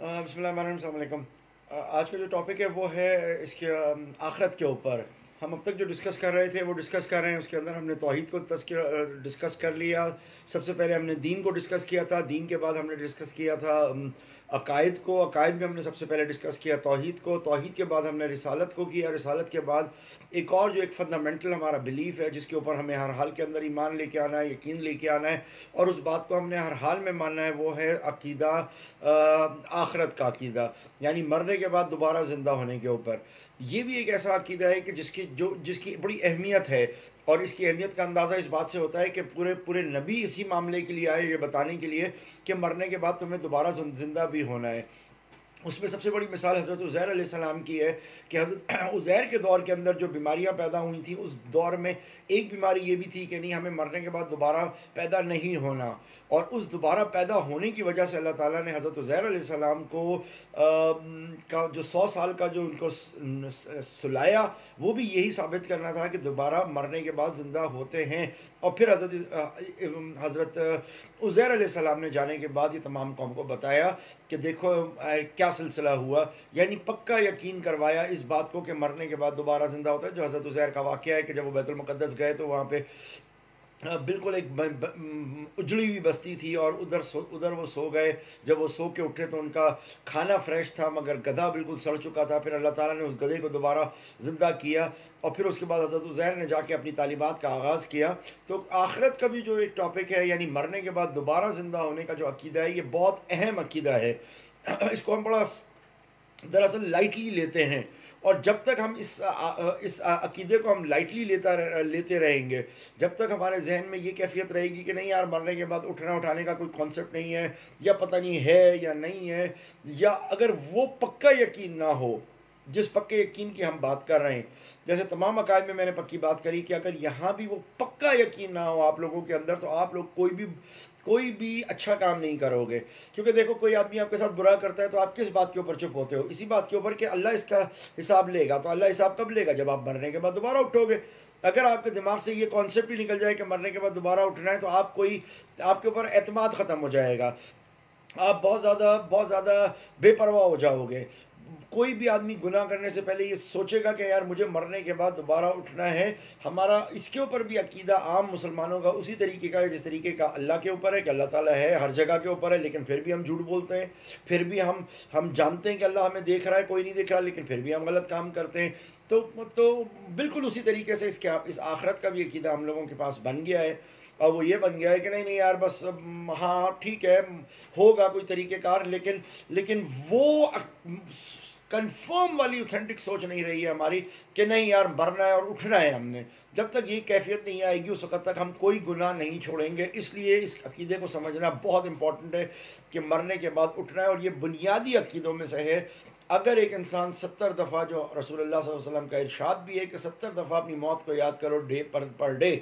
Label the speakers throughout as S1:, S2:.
S1: بسم اللہ الرحمن الرحیم، السلام علیکم۔ آج کا جو ٹاپک ہے وہ ہے اس کے آخرت کے اوپر۔ ہم اب تک جو ڈسکس کر رہے تھے وہ ڈسکس کر رہے ہیں، اس کے اندر ہم نے توحید کو ڈسکس کر لیا۔ سب سے پہلے ہم نے دین کو ڈسکس کیا تھا، دین کے بعد ہم نے ڈسکس کیا تھا عقائد کو، عقائد میں ہم نے سب سے پہلے ڈسکس کیا توحید کو، توحید کے بعد ہم نے رسالت کو کیا، رسالت کے بعد ایک اور جو ایک فنڈامنٹل ہمارا بلیف ہے جس کے اوپر ہمیں ہر حال کے اندر ایمان لے کے آنا ہے، یقین لے کے آنا ہے، اور اس بات کو ہم نے ہر حال میں ماننا ہے، وہ ہے عقیدہ آخرت کا عقیدہ، یعنی مرنے کے بعد دوبارہ زندہ ہونے کے اوپر۔ یہ بھی ایک ایسا عقیدہ ہے کہ جس کی بڑی اہمیت ہے، اور اس کی اہمیت کا اندازہ اس بات سے ہوتا ہے کہ پورے نبی اسی معاملے کے لیے آئے، یہ بتانے کے لیے کہ مرنے کے بعد تمہیں دوبارہ زندہ بھی ہونا ہے۔ اس میں سب سے بڑی مثال حضرت عزیر علیہ السلام کی ہے کہ حضرت عزیر کے دور کے اندر جو بیماریاں پیدا ہوئی تھیں، اس دور میں ایک بیماری یہ بھی تھی کہ نہیں، ہمیں مرنے کے بعد دوبارہ پیدا نہیں ہونا، اور اس دوبارہ پیدا ہونے کی وجہ سے اللہ تعالیٰ نے حضرت عزیر علیہ السلام کو کا جو 100 سال کا جو ان کو سلایا، وہ بھی یہی ثابت کرنا تھا کہ دوبارہ مرنے کے بعد زندہ ہوتے ہیں۔ اور پھر حضرت عزیر علیہ السلام نے جانے کے بعد یہ تمام قوم کو بتایا کہ دیکھو کیا سلسلہ ہوا، یعنی پکا یقین کروایا اس بات کو کہ مرنے کے بعد دوبارہ زندہ ہوتا ہے۔ جو حضرت عزیر کا واقعہ ہے کہ جب وہ بیت المقدس گئے تو وہاں پہ بالکل ایک اجڑی ہوئی بستی تھی، اور ادھر وہ سو گئے۔ جب وہ سو کے اٹھے تو ان کا کھانا فریش تھا، مگر گدھا بالکل سڑ چکا تھا۔ پھر اللہ تعالیٰ نے اس گدھے کو دوبارہ زندہ کیا، اور پھر اس کے بعد حضرت عزیر نے جا کے اپنی تعلیمات کا آغاز کیا۔ تو آخرت کا بھی جو ایک ٹاپک ہے، یعنی مرنے کے بعد دوبارہ زندہ ہونے کا جو عقیدہ ہے، یہ بہت اہم عقیدہ ہے۔ اس کو ہم بڑا دراصل لائٹلی لیتے ہیں، اور جب تک ہم اس عقیدے کو ہم لائٹلی لیتے رہیں گے، جب تک ہمارے ذہن میں یہ کیفیت رہے گی کہ نہیں یار، مرنے کے بعد اٹھنا اٹھانے کا کوئی کانسیپٹ نہیں ہے، یا پتہ نہیں ہے یا نہیں ہے، یا اگر وہ پکا یقین نہ ہو جس پکے یقین کی ہم بات کر رہے ہیں، جیسے تمام عقائد میں نے پکی بات کری کہ اگر یہاں بھی وہ پکا یقین نہ ہو آپ لوگوں کے اندر، تو آپ لوگ کوئی بھی اچھا کام نہیں کرو گے۔ کیونکہ دیکھو، کوئی آدمی آپ کے ساتھ برا کرتا ہے تو آپ کس بات کے اوپر چپ ہوتے ہو؟ اسی بات کے اوپر کہ اللہ اس کا حساب لے گا۔ تو اللہ حساب کب لے گا؟ جب آپ مرنے کے بعد دوبارہ اٹھو گے۔ اگر آپ کے دماغ سے یہ کانسیپٹ ہی نکل جائے کہ مرنے کے بعد دوبارہ اٹھنا ہے، تو آپ کے اوپر اعتماد ختم ہو جائے گا، آپ بہت زیادہ بے پرواہ ہو جاؤ گے۔ کوئی بھی آدمی گناہ کرنے سے پہلے یہ سوچے گا کہ یار مجھے مرنے کے بعد دوبارہ اٹھنا ہے۔ ہمارا اس کے اوپر بھی عقیدہ عام مسلمانوں کا اسی طریقے کا ہے جس طریقے کا اللہ کے اوپر ہے، کہ اللہ تعالیٰ ہے، ہر جگہ کے اوپر ہے، لیکن پھر بھی ہم جھوٹ بولتے ہیں، پھر بھی ہم جانتے ہیں کہ اللہ ہمیں دیکھ رہا ہے، کوئی نہیں دیکھ رہا، لیکن پھر بھی ہم غلط کام کرتے ہیں۔ تو بالکل اسی طریقے سے اس آخرت کا بھی عقیدہ ہم لوگوں کے پاس بن گیا ہے، اور وہ یہ بن گیا ہے کہ نہیں یار، بس ہاں ٹھیک ہے، ہوگا کوئی طریقہ کار، لیکن وہ کنفرم والی اوتھینٹک سوچ نہیں رہی ہے ہماری کہ نہیں یار، مرنا ہے اور اٹھنا ہے ہم نے۔ جب تک یہ کیفیت نہیں آئے گی، اس وقت تک ہم کوئی گناہ نہیں چھوڑیں گے۔ اس لیے اس عقیدے کو سمجھنا بہت امپورٹنٹ ہے کہ مرنے کے بعد اٹھنا ہے، اور یہ بنیادی عقیدوں میں سے ہے۔ اگر ایک انسان 70 دفعہ، جو رسول اللہ صلی اللہ علیہ وسلم کا ارشاد بھی ہے کہ 70 دفعہ اپنی موت کو یاد کرو ڈے پر ڈے،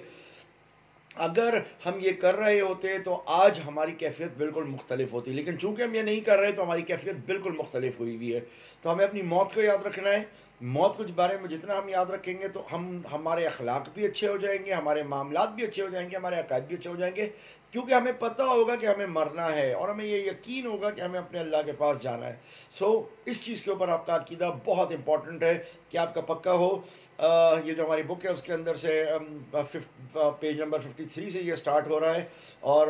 S1: اگر ہم یہ کر رہے ہوتے تو آج ہماری کیفیت بالکل مختلف ہوتی، لیکن چونکہ ہم یہ نہیں کر رہے تو ہماری کیفیت بالکل مختلف ہوئی ہوئی ہے۔ تو ہمیں اپنی موت کو یاد رکھنا ہے۔ موت کے بارے میں جتنا ہم یاد رکھیں گے تو ہمارے اخلاق بھی اچھے ہو جائیں گے، ہمارے معاملات بھی اچھے ہو جائیں گے، ہمارے عقائد بھی اچھے ہو جائیں گے، کیونکہ ہمیں پتہ ہوگا کہ ہمیں مرنا ہے، اور ہمیں یہ یقین ہوگا کہ ہمیں اپنے اللہ کے پاس جانا ہے۔ اس چیز کے اوپر آپ کا عقیدہ بہت امپورٹنٹ ہے کہ آپ کا پکا ہو۔ یہ جو ہماری بک ہے اس کے اندر سے پیج نمبر 53 سے یہ سٹارٹ ہو رہا ہے، اور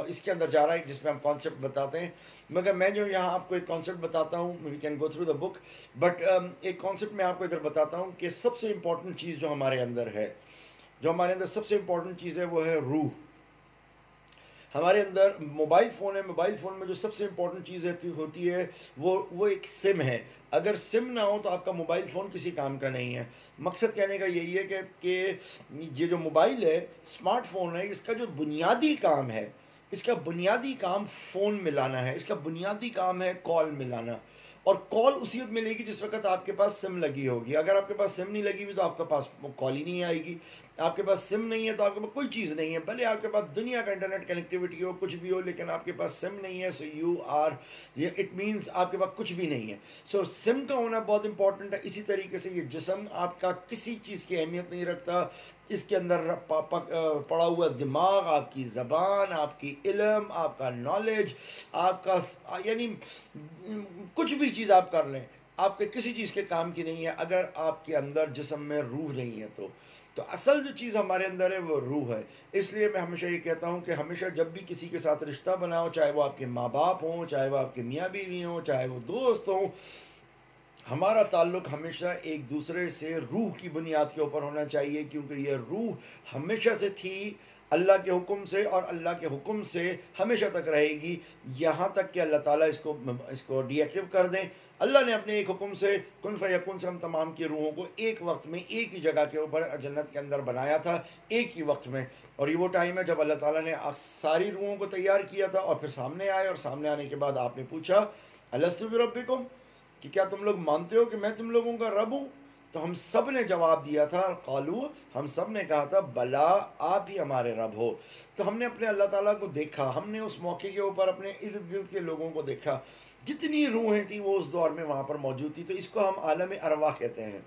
S1: اس کے اندر جا رہا ہے جس میں ہم کانسیپٹ بتاتے ہیں۔ مگر میں جو یہاں آپ کو ایک کانسیپٹ بتاتا ہوں، we can go through the book, but ایک کانسیپٹ میں آپ کو ادھر بتاتا ہوں کہ سب سے امپورٹنٹ چیز جو ہمارے اندر ہے، سب سے امپورٹنٹ چیز ہے، وہ ہے روح۔ ہمارے اندر موبائل فون ہے، موبائل فون میں جو سب سے امپورٹنٹ چیز ہوتی ہے وہ ایک سم ہے۔ اگر سم نہ ہو تو آپ کا موبائل فون کسی کام کا نہیں ہے۔ مقصد کہنے کا یہی ہے کہ یہ جو موبائل ہے، اسمارٹ فون ہے، اس کا جو بنیادی کام ہے، اس کا بنیادی کام فون ملانا ہے، اس کا بنیادی کام ہے کال ملانا، اور کال اسی وقت ملے گی جس وقت آپ کے پاس سم لگی ہوگی. اگر آپ کے پاس سم نہیں لگی ہوئی تو آپ کے پاس کال ہی نہیں آئے گی. آپ کے پاس سم نہیں ہے تو آپ کے پاس کوئی چیز نہیں ہے. بھلے آپ کے پاس دنیا کا انٹرنیٹ کنیکٹیوٹی ہو, کچھ بھی ہو, لیکن آپ کے پاس سم نہیں ہے, سو یو آر, یہ اٹ مینس آپ کے پاس کچھ بھی نہیں ہے. سو سم کا ہونا بہت امپورٹنٹ ہے. اسی طریقے سے یہ جسم آپ کا کسی چیز کی اہمیت نہیں رکھتا. اس کے اندر پڑا ہوا دماغ, آپ کی زبان, آپ کی علم, آپ کا نالج, آپ کا یعنی کچھ بھی چیز آپ کر لیں, آپ کے کسی چیز کے کام کی نہیں ہے اگر آپ کے اندر جسم میں روح نہیں ہے. تو اصل جو چیز ہمارے اندر ہے وہ روح ہے. اس لیے میں ہمیشہ یہ کہتا ہوں کہ ہمیشہ جب بھی کسی کے ساتھ رشتہ بناؤ, چاہے وہ آپ کے ماں باپ ہوں, چاہے وہ آپ کے میاں بیوی ہوں, چاہے وہ دوست ہوں, ہمارا تعلق ہمیشہ ایک دوسرے سے روح کی بنیاد کے اوپر ہونا چاہیے, کیونکہ یہ روح ہمیشہ سے تھی اللہ کے حکم سے, اور اللہ کے حکم سے ہمیشہ تک رہے گی, یہاں تک کہ اللہ تعالیٰ اس کو ڈی ایکٹیو کر دیں. اللہ نے اپنے ایک حکم سے کن فیکون سے ہم تمام کی روحوں کو ایک وقت میں ایک ہی جگہ کے اوپر جنت کے اندر بنایا تھا, ایک ہی وقت میں. اور یہ وہ ٹائم ہے جب اللہ تعالیٰ نے ساری روحوں کو تیار کیا تھا, اور پھر سامنے آئے, اور سامنے آنے کے بعد آپ نے پوچھا الست بربکم, کہ کیا تم لوگ مانتے ہو کہ میں تم لوگوں کا رب ہوں؟ تو ہم سب نے جواب دیا تھا, قالو, ہم سب نے کہا تھا بلا, آپ ہی ہمارے رب ہو. تو ہم نے اپنے اللہ تعالیٰ کو دیکھا, ہم نے اس موقع کے اوپر اپنے ارد گرد کے لوگوں کو دیکھا, جتنی روحیں تھیں وہ اس دور میں وہاں پر موجود تھی. تو اس کو ہم عالم ارواح کہتے ہیں.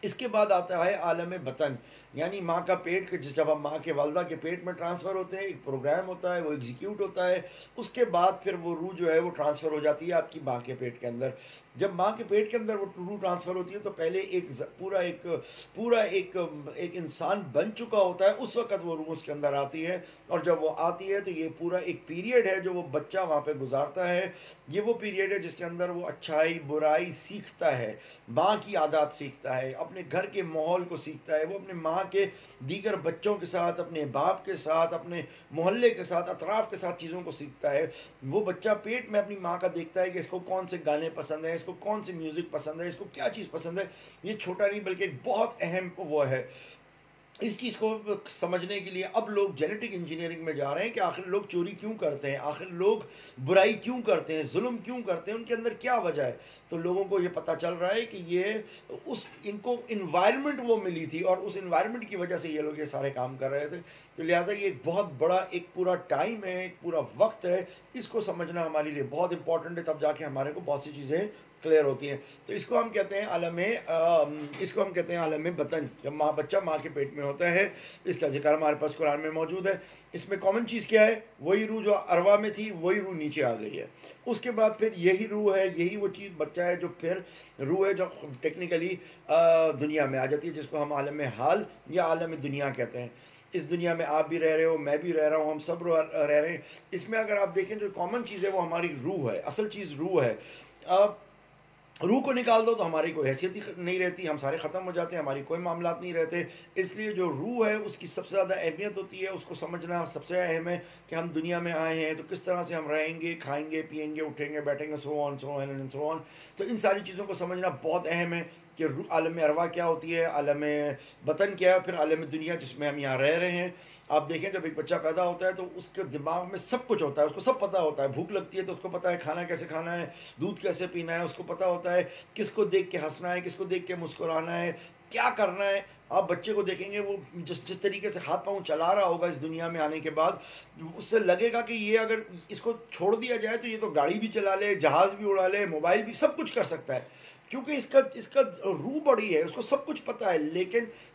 S1: اس کے بعد آتا ہے عالم بطن, یعنی ماں کا پیٹ, جب ہم ماں کے والدہ کے پیٹ میں ٹرانسفر ہوتے ہیں, ایک پروگرام ہوتا ہے, وہ ایگزیکیوٹ ہوتا ہے, اس کے بعد پھر وہ روح جو ہے وہ ٹرانسفر ہو جاتی ہے آپ کی ماں کے پیٹ کے اندر. جب ماں کے پیٹ کے اندر وہ روح ٹرانسفر ہوتی ہے تو پہلے پورا ایک انسان بن چکا ہوتا ہے, اس وقت وہ روح اس کے اندر آتی ہے. اور جب وہ آتی ہے تو یہ پورا ایک پیریڈ ہے جو وہ بچہ وہاں پہ گزارتا ہے. یہ وہ پیریڈ ہے جس کے اندر وہ اچھائی برائی سیکھتا ہے, ماں کی عادات سیکھتا ہے, اپنے گھر کے ماحول کو سیکھتا ہے, وہ اپنے ماں کے دیگر بچوں کے ساتھ, اپنے باپ کے ساتھ, اپنے محلے کے ساتھ, اطراف کے ساتھ چیزوں کو سیکھتا ہے. وہ بچہ پیٹ میں اپنی ماں کا دیکھتا ہے کہ اس کو کون سے گانے پسند ہیں, اس کو کون سی میوزک پسند ہے, اس کو کیا چیز پسند ہے. یہ چھوٹا نہیں بلکہ ایک بہت اہم وہ ہے. اس چیز کو سمجھنے کے لیے اب لوگ جینیٹک انجینئرنگ میں جا رہے ہیں کہ آخر لوگ چوری کیوں کرتے ہیں, آخر لوگ برائی کیوں کرتے ہیں, ظلم کیوں کرتے ہیں, ان کے اندر کیا وجہ ہے. تو لوگوں کو یہ پتہ چل رہا ہے کہ ان کو انوائرمنٹ وہ ملی تھی, اور اس انوائرمنٹ کی وجہ سے یہ لوگ یہ سارے کام کر رہے تھے. تو لہٰذا یہ ایک بہت بڑا ایک پورا ٹائم ہے, ایک پورا وقت ہے. اس کو سمجھنا ہمارے لیے بہت امپورٹنٹ ہے, تب جا کے ہمارے کو بہت سی چیزیں کلیئر ہوتی ہیں. تو اس کو ہم کہتے ہیں عالم بطن. جب بچہ ماں کے پیٹ میں ہوتا ہے, اس کا ذکر ہمارے پاس قرآن میں موجود ہے. اس میں کامن چیز کیا ہے, وہی روح جو ارواح میں تھی وہی روح نیچے آ گئی ہے. اس کے بعد پھر یہی روح ہے, یہی وہ چیز بچہ ہے جو پھر روح ہے جو ٹیکنیکلی دنیا میں آ جاتی ہے, جس کو ہم عالم حال یا عالم دنیا کہتے ہیں. اس دنیا میں آپ بھی رہ رہے ہو, میں بھی رہ رہا ہوں, ہم سب رہ رہے ہیں. اس میں اگر آپ دیکھیں جو کامن چیز ہے وہ ہماری روح ہے, اصل چیز روح ہے. روح کو نکال دو تو ہماری کوئی حیثیت ہی نہیں رہتی, ہم سارے ختم ہو جاتے ہیں, ہماری کوئی معاملات نہیں رہتے. اس لیے جو روح ہے اس کی سب سے زیادہ اہمیت ہوتی ہے, اس کو سمجھنا سب سے اہم ہے کہ ہم دنیا میں آئے ہیں تو کس طرح سے ہم رہیں گے, کھائیں گے, پیئیں گے, اٹھیں گے, بیٹھیں گے, سو آن. تو ان ساری چیزوں کو سمجھنا بہت اہم ہے کہ عالم ارواح کیا ہوتی ہے, عالم بطن کیا ہے, پھر عالم دنیا جس میں ہم یہاں رہ رہے ہیں. آپ دیکھیں جب ایک بچہ پیدا ہوتا ہے تو اس کے دماغ میں سب کچھ ہوتا ہے, اس کو سب پتہ ہوتا ہے. بھوک لگتی ہے تو اس کو پتہ ہے کھانا کیسے کھانا ہے, دودھ کیسے پینا ہے, اس کو پتہ ہوتا ہے کس کو دیکھ کے ہنسنا ہے, کس کو دیکھ کے مسکرانا ہے, کیا کرنا ہے. آپ بچے کو دیکھیں گے وہ جس طریقے سے ہاتھ پاؤں چلا رہا ہوگا اس دنیا میں آنے کے بعد, اس سے لگے گا کہ یہ اگر اس کو چھوڑ دیا جائے تو یہ تو گاڑی بھی چلا لے, جہاز بھی اڑا لے, موبائل بھی, سب کچھ کر سکتا ہے. کیونکہ اس کا روح بڑی ہے, اس کو سب کچھ پتہ ہے,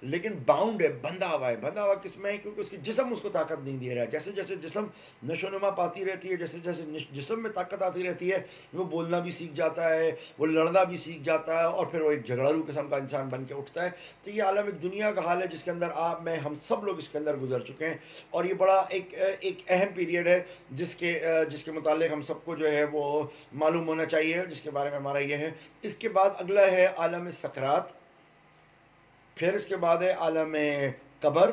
S1: لیکن باؤنڈ ہے, بندھا ہوا کس میں ہے, کیونکہ اس کی جسم اس کو طاقت نہیں دے رہا ہے. جیسے جیسے جسم نشو و نما پاتی رہتی ہے, جیسے جیسے جسم میں طاقت آتی رہتی ہے, وہ بولنا بھی سیکھ جاتا ہے, وہ لڑنا بھی سیکھ جاتا ہے, اور پھر وہ ایک جھگڑالو قسم کا انسان بن کے اٹھتا ہے. تو یہ عالم ایک دنیا کا حال ہے جس کے اندر آپ میں ہم سب لوگ اس کے اندر گزر چکے ہیں, اور یہ بڑا ایک اہم پیریڈ ہے جس کے متعلق ہم سب کو جو ہے وہ معلوم ہونا چاہیے, جس کے بارے میں ہمارا یہ ہے. اس کے بعد اگلا ہے عالم سکرات, پھر اس کے بعد ہے عالم قبر,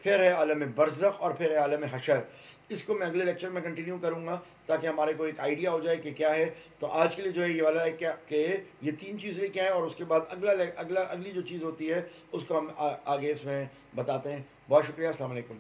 S1: پھر ہے عالم برزخ, اور پھر ہے عالم حشر. اس کو میں اگلے لیکچر میں کنٹینیو کروں گا تاکہ ہمارے کو ایک آئیڈیا ہو جائے کہ کیا ہے. تو آج کے لیے جو ہے یہ والا ہے کہ یہ 3 چیزیں کیا ہیں, اور اس کے بعد اگلی جو چیز ہوتی ہے اس کو ہم آگے اس میں بتاتے ہیں. بہت شکریہ, السلام علیکم.